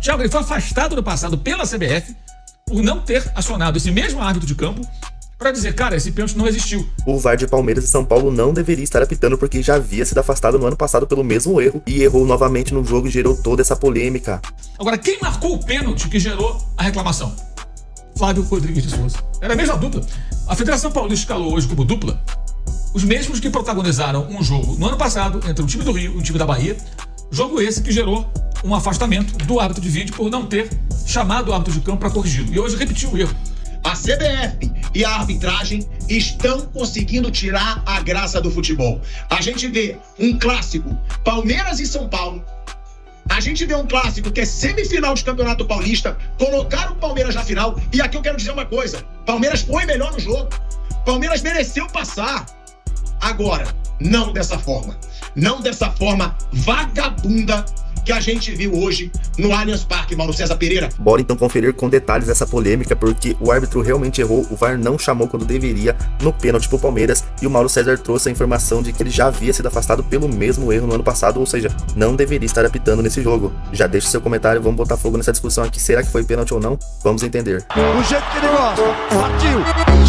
Thiago, ele foi afastado no passado pela CBF por não ter acionado esse mesmo árbitro de campo para dizer, cara, esse pênalti não existiu. O VAR de Palmeiras e São Paulo não deveria estar apitando porque já havia sido afastado no ano passado pelo mesmo erro e errou novamente no jogo e gerou toda essa polêmica. Agora, quem marcou o pênalti que gerou a reclamação? Flávio Rodrigues de Souza. Era a mesma dupla. A Federação Paulista escalou hoje como dupla os mesmos que protagonizaram um jogo no ano passado entre o time do Rio e o time da Bahia. Jogo esse que gerou um afastamento do árbitro de vídeo por não ter chamado o árbitro de campo para corrigi-lo. E hoje repetiu o erro. A CBF e a arbitragem estão conseguindo tirar a graça do futebol. A gente vê um clássico, Palmeiras e São Paulo. A gente vê um clássico que é semifinal de Campeonato Paulista, colocaram o Palmeiras na final. E aqui eu quero dizer uma coisa, Palmeiras foi melhor no jogo. Palmeiras mereceu passar. Agora, não dessa forma. Não dessa forma vagabunda que a gente viu hoje no Allianz Parque, Mauro César Pereira. Bora então conferir com detalhes essa polêmica, porque o árbitro realmente errou, o VAR não chamou quando deveria no pênalti pro Palmeiras, e o Mauro César trouxe a informação de que ele já havia sido afastado pelo mesmo erro no ano passado, ou seja, não deveria estar apitando nesse jogo. Já deixa seu comentário, vamos botar fogo nessa discussão aqui, será que foi pênalti ou não? Vamos entender. Do jeito que ele gosta, partiu!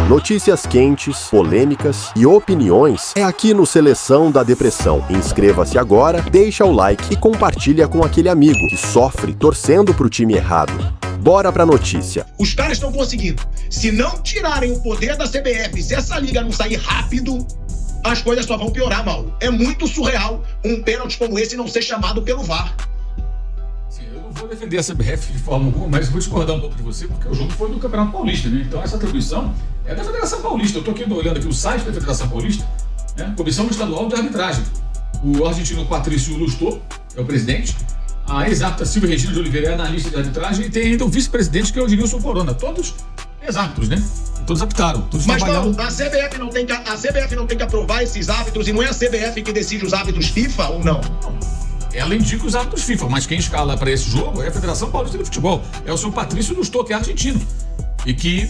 Notícias quentes, polêmicas e opiniões é aqui no Seleção da Depressão. Inscreva-se agora, deixa o like e compartilha com aquele amigo que sofre torcendo pro time errado. Bora pra notícia. Os caras estão conseguindo. Se não tirarem o poder da CBF, se essa liga não sair rápido, as coisas só vão piorar, Mauro. É muito surreal um pênalti como esse não ser chamado pelo VAR. Eu não vou defender a CBF de forma alguma, mas vou discordar um pouco de você, porque o jogo foi do Campeonato Paulista, né? Então essa atribuição é da Federação Paulista. Eu estou aqui olhando aqui o site da Federação Paulista, né? Comissão Estadual de Arbitragem. O argentino Patrício Lustó é o presidente, a ex-árbitra Silvia Regina de Oliveira é analista de arbitragem e tem ainda o vice-presidente, que é o Edilson Corona. Todos ex-árbitros, né? Todos apitaram, todos trabalharam. Mas a CBF não tem que aprovar esses árbitros e não é a CBF que decide os árbitros FIFA ou não? Não. Ela indica os árbitros FIFA, mas quem escala para esse jogo é a Federação Paulista de Futebol. É o senhor Patrício Lustó, que é argentino e que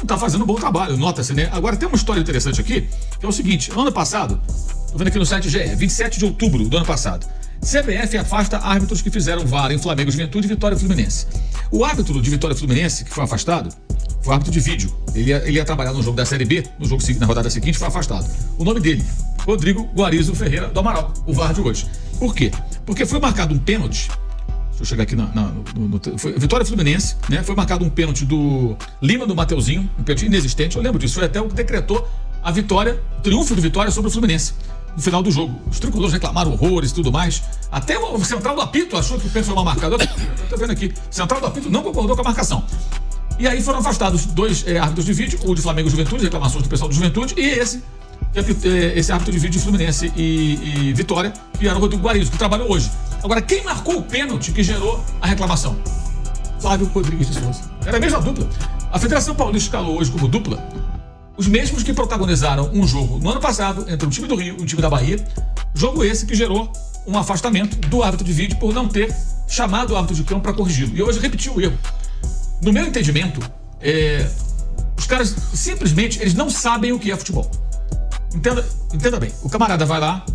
está fazendo um bom trabalho, nota-se, né? Agora tem uma história interessante aqui, que é o seguinte: no ano passado, estou vendo aqui no site GE, 27 de outubro do ano passado, CBF afasta árbitros que fizeram VAR em Flamengo, Juventude e Vitória Fluminense. O árbitro de Vitória Fluminense, que foi afastado, foi árbitro de vídeo. Ele ia trabalhar no jogo da Série B, no jogo na rodada seguinte, foi afastado. O nome dele, Rodrigo Guarizo Ferreira do Amaral, o VAR de hoje. Por quê? Porque foi marcado um pênalti. Deixa eu chegar aqui foi Vitória Fluminense, né? Foi marcado um pênalti do Lima do Mateuzinho, um pênalti inexistente, eu lembro disso. Foi até o que decretou a vitória, o triunfo do Vitória sobre o Fluminense no final do jogo. Os tricolores reclamaram horrores e tudo mais. Até o central do apito achou que o pênalti foi mal marcado. Eu tô vendo aqui, o central do apito não concordou com a marcação. E aí foram afastados dois árbitros de vídeo, o de Flamengo e Juventude, reclamações do pessoal do Juventude, e esse árbitro de vídeo de Fluminense e Vitória, que era o Rodrigo Guarizo, que trabalhou hoje. Agora, quem marcou o pênalti que gerou a reclamação? Flávio Rodrigues de Souza. Era a mesma dupla. A Federação Paulista escalou hoje como dupla os mesmos que protagonizaram um jogo no ano passado entre o time do Rio e o time da Bahia. Jogo esse que gerou um afastamento do árbitro de vídeo por não ter chamado o árbitro de campo para corrigi-lo. E hoje repetiu o erro. No meu entendimento, os caras simplesmente eles não sabem o que é futebol. Entenda bem, o camarada vai lá,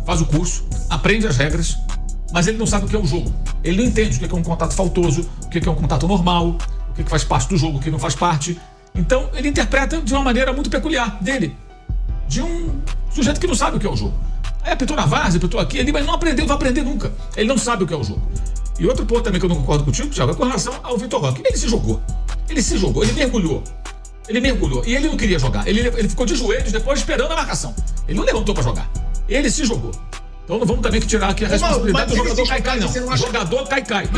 faz o curso, aprende as regras, mas ele não sabe o que é o jogo. Ele não entende o que é um contato faltoso, o que é um contato normal, o que faz parte do jogo, o que não faz parte. Então ele interpreta de uma maneira muito peculiar dele, de um sujeito que não sabe o que é o jogo. Aí apitou na várzea, apitou aqui, ali, mas não aprendeu, vai aprender nunca. Ele não sabe o que é o jogo. E outro ponto também que eu não concordo contigo, Thiago, é com relação ao Vitor Roque. Ele se jogou, ele mergulhou. E ele não queria jogar. Ele ficou de joelhos depois esperando a marcação. Ele não levantou para jogar. Ele se jogou. Então não vamos também que tirar aqui a responsabilidade do jogador Caicai, não. O jogador Caicai.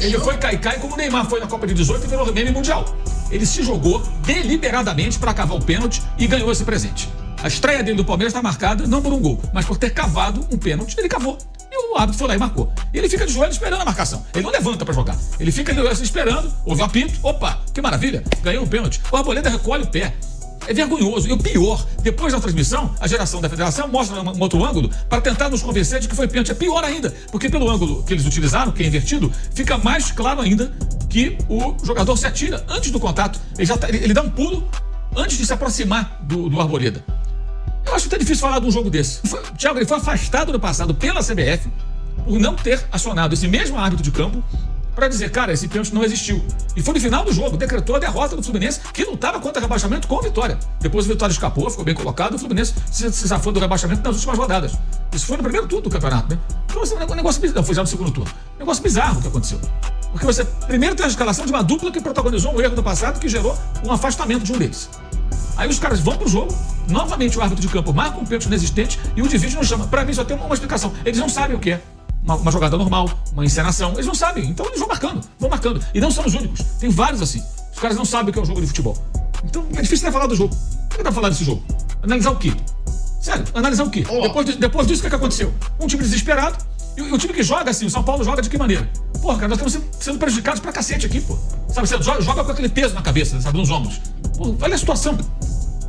Ele foi Caicai como o Neymar foi na Copa de 18 e virou meme mundial. Ele se jogou deliberadamente para cavar o pênalti e ganhou esse presente. A estreia dele do Palmeiras está marcada não por um gol, mas por ter cavado um pênalti. Ele cavou. E o árbitro foi lá e marcou. E ele fica de joelho esperando a marcação. Ele não levanta pra jogar. Ele fica esperando, ouve o apito. Opa, que maravilha, ganhou um pênalti. O Arboleda recolhe o pé. É vergonhoso. E o pior, depois da transmissão, a geração da federação mostra um outro ângulo para tentar nos convencer de que foi pênalti. É pior ainda, porque pelo ângulo que eles utilizaram, que é invertido, fica mais claro ainda que o jogador se atira antes do contato. Ele dá um pulo antes de se aproximar do Eu acho até difícil falar de um jogo desse. Thiago, ele foi afastado no passado pela CBF por não ter acionado esse mesmo árbitro de campo para dizer, cara, esse pênalti não existiu. E foi no final do jogo, decretou a derrota do Fluminense, que lutava contra o rebaixamento com a Vitória. Depois o Vitória escapou, ficou bem colocado, o Fluminense se safou do rebaixamento nas últimas rodadas. Isso foi no primeiro turno do campeonato, né? Então, um negócio bizarro, foi já no segundo turno. Um negócio bizarro que aconteceu. Porque você primeiro tem a escalação de uma dupla que protagonizou um erro do passado que gerou um afastamento de um deles. Aí os caras vão pro jogo, novamente o árbitro de campo marca um pênalti inexistente e o de vídeo não chama. Pra mim só tem uma explicação. Eles não sabem o que é. Uma jogada normal, uma encenação. Eles não sabem, então eles vão marcando. E não são os únicos. Tem vários assim. Os caras não sabem o que é o jogo de futebol. Então é difícil até falar do jogo. O que dá pra falar desse jogo? Analisar o quê? Sério, analisar o quê? Depois disso, o que aconteceu? Um time desesperado e o time que joga assim, o São Paulo joga de que maneira? Porra, cara, nós estamos sendo prejudicados pra cacete aqui, pô. Sabe, você joga com aquele peso na cabeça, sabe, nos ombros. Pô, olha a situação.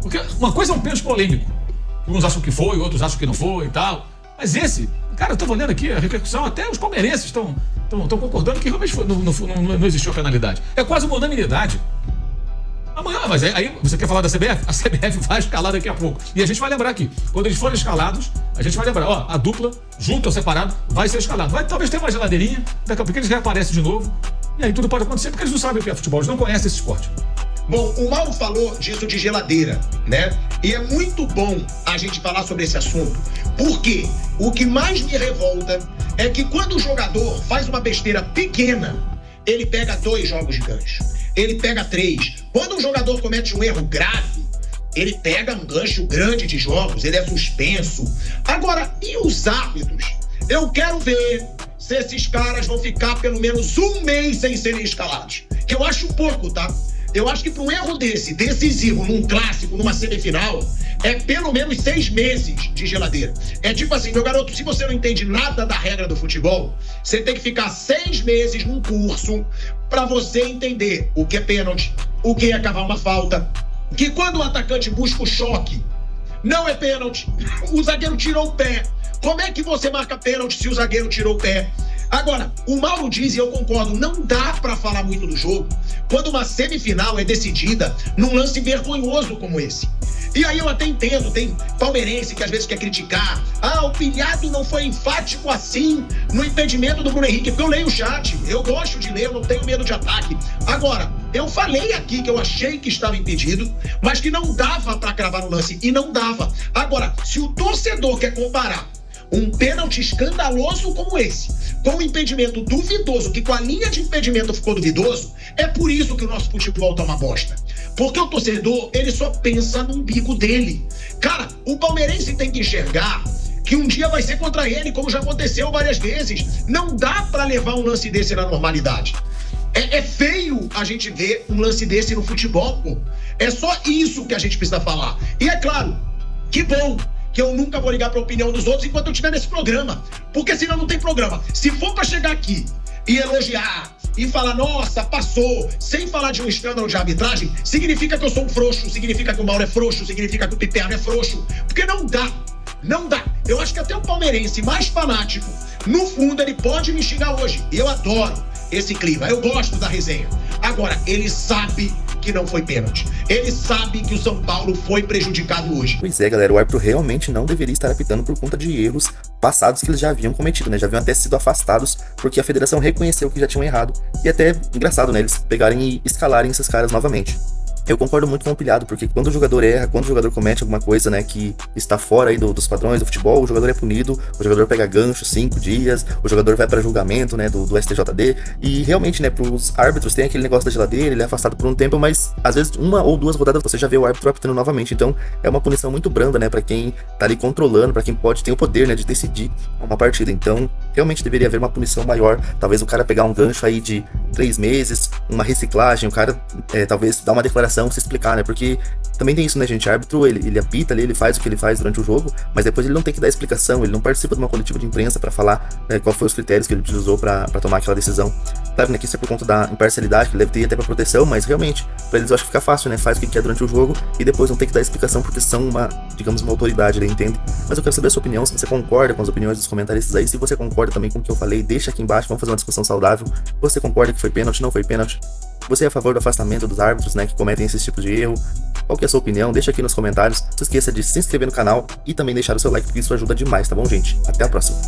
Porque uma coisa é um pênalti polêmico. Uns acham que foi, outros acham que não foi e tal. Mas esse, cara, eu tô olhando aqui a repercussão, até os palmeirenses estão concordando que realmente não existiu a penalidade. É quase uma unanimidade. Amanhã, mas aí você quer falar da CBF? A CBF vai escalar daqui a pouco. E a gente vai lembrar aqui, quando eles forem escalados, a gente vai lembrar, ó, a dupla, junto ou separado, vai ser escalado. Talvez tenha uma geladeirinha, daqui a pouco eles reaparecem de novo. E aí tudo pode acontecer, porque eles não sabem o que é futebol, eles não conhecem esse esporte. Bom, o Mauro falou disso de geladeira, né? E é muito bom a gente falar sobre esse assunto, porque o que mais me revolta é que quando o jogador faz uma besteira pequena, ele pega 2 jogos de gancho, ele pega 3. Quando um jogador comete um erro grave, ele pega um gancho grande de jogos, ele é suspenso. Agora, e os árbitros? Eu quero ver se esses caras vão ficar pelo menos 1 mês sem serem escalados, que eu acho pouco, tá? Eu acho que para um erro decisivo, num clássico, numa semifinal, é pelo menos 6 meses de geladeira. É tipo assim, meu garoto, se você não entende nada da regra do futebol, você tem que ficar 6 meses num curso para você entender o que é pênalti, o que é cavar uma falta, que quando o atacante busca o choque, não é pênalti, o zagueiro tirou o pé. Como é que você marca pênalti se o zagueiro tirou o pé? Agora, o Mauro diz, e eu concordo, não dá pra falar muito do jogo quando uma semifinal é decidida num lance vergonhoso como esse. E aí eu até entendo, tem palmeirense que às vezes quer criticar. O Pilhado não foi enfático assim no impedimento do Bruno Henrique, porque eu leio o chat, eu gosto de ler, eu não tenho medo de ataque. Agora, eu falei aqui que eu achei que estava impedido, mas que não dava pra cravar no lance, e não dava. Agora, se o torcedor quer comparar um pênalti escandaloso como esse, com um impedimento duvidoso, que com a linha de impedimento ficou duvidoso, é por isso que o nosso futebol tá uma bosta. Porque o torcedor, ele só pensa no umbigo dele. Cara, o palmeirense tem que enxergar que um dia vai ser contra ele, como já aconteceu várias vezes. Não dá pra levar um lance desse na normalidade. É feio a gente ver um lance desse no futebol, pô. É só isso que a gente precisa falar. E é claro, que bom que eu nunca vou ligar pra opinião dos outros enquanto eu estiver nesse programa. Porque senão não tem programa. Se for pra chegar aqui e elogiar e falar, nossa, passou, sem falar de um escândalo de arbitragem, significa que eu sou um frouxo, significa que o Mauro é frouxo, significa que o Piperno é frouxo. Porque não dá. Não dá. Eu acho que até o palmeirense mais fanático, no fundo, ele pode me xingar hoje. E eu adoro esse clima. Eu gosto da resenha. Agora, ele sabe que não foi pênalti. Ele sabe que o São Paulo foi prejudicado hoje. Pois é, galera, o árbitro realmente não deveria estar apitando por conta de erros passados que eles já haviam cometido, né? Já haviam até sido afastados porque a federação reconheceu que já tinham errado. E até engraçado, né? Eles pegarem e escalarem esses caras novamente. Eu concordo muito com o Pilhado, porque quando o jogador erra, quando o jogador comete alguma coisa, né, que está fora aí dos padrões do futebol, o jogador é punido, o jogador pega gancho 5 dias, o jogador vai para julgamento, né, do STJD, e realmente, né, pros árbitros tem aquele negócio da geladeira, ele é afastado por um tempo, mas às vezes 1 ou 2 rodadas você já vê o árbitro apitando novamente, então é uma punição muito branda, né, para quem tá ali controlando, para quem tem o poder, né, de decidir uma partida, então realmente deveria haver uma punição maior, talvez o cara pegar um gancho aí de 3 meses, uma reciclagem, o cara talvez dar uma declaração, se explicar, né? Porque também tem isso, né, gente? O árbitro, ele apita ali, ele faz o que ele faz durante o jogo, mas depois ele não tem que dar explicação, ele não participa de uma coletiva de imprensa pra falar qual foi os critérios que ele utilizou pra tomar aquela decisão. Claro, né, que isso é por conta da imparcialidade, que ele deve ter até pra proteção, mas realmente, pra eles eu acho que fica fácil, né? Faz o que quer durante o jogo e depois não tem que dar explicação porque são digamos, uma autoridade, né? Entende? Mas eu quero saber a sua opinião, se você concorda com as opiniões dos comentaristas aí, se você concorda também com o que eu falei, deixa aqui embaixo, vamos fazer uma discussão saudável. Você concorda que foi pênalti, não foi pênalti? Você é a favor do afastamento dos árbitros, né, que cometem esse tipo de erro? Qual que é a sua opinião? Deixa aqui nos comentários. Não se esqueça de se inscrever no canal e também deixar o seu like, porque isso ajuda demais, tá bom, gente? Até a próxima.